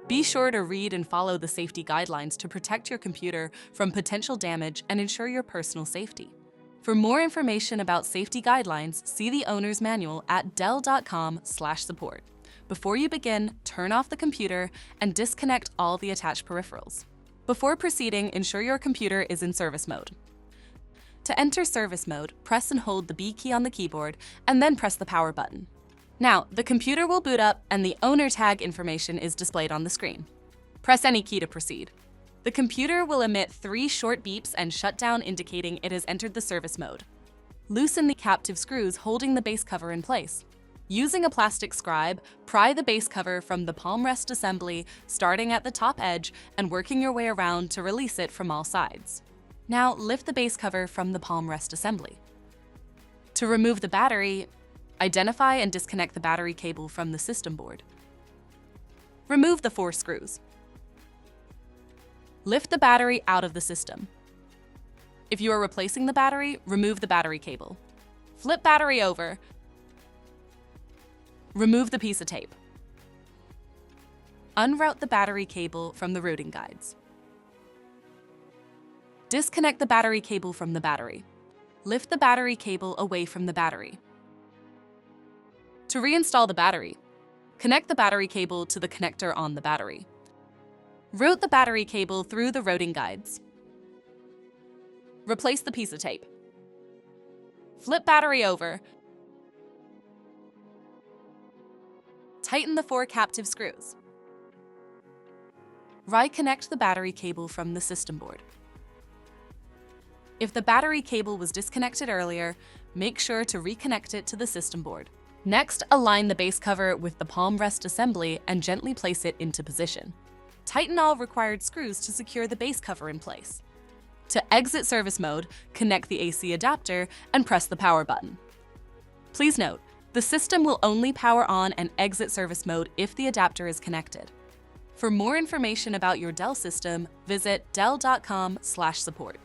Be sure to read and follow the safety guidelines to protect your computer from potential damage and ensure your personal safety. For more information about safety guidelines, see the owner's manual at dell.com/support. Before you begin, turn off the computer and disconnect all the attached peripherals. Before proceeding, ensure your computer is in service mode. To enter service mode, press and hold the B key on the keyboard and then press the power button. Now, the computer will boot up and the owner tag information is displayed on the screen. Press any key to proceed. The computer will emit 3 short beeps and shut down, indicating it has entered the service mode. Loosen the captive screws holding the base cover in place. Using a plastic scribe, pry the base cover from the palm rest assembly, starting at the top edge and working your way around to release it from all sides. Now, lift the base cover from the palm rest assembly. To remove the battery, identify and disconnect the battery cable from the system board. Remove the 4 screws. Lift the battery out of the system. If you are replacing the battery, remove the battery cable. Flip battery over. Remove the piece of tape. Unroute the battery cable from the routing guides. Disconnect the battery cable from the battery. Lift the battery cable away from the battery. To reinstall the battery, connect the battery cable to the connector on the battery. Route the battery cable through the routing guides. Replace the piece of tape. Flip battery over. Tighten the 4 captive screws. Reconnect the battery cable from the system board. If the battery cable was disconnected earlier, make sure to reconnect it to the system board. Next, align the base cover with the palm rest assembly and gently place it into position. Tighten all required screws to secure the base cover in place. To exit service mode, connect the AC adapter and press the power button. Please note, the system will only power on and exit service mode if the adapter is connected. For more information about your Dell system, visit dell.com/support.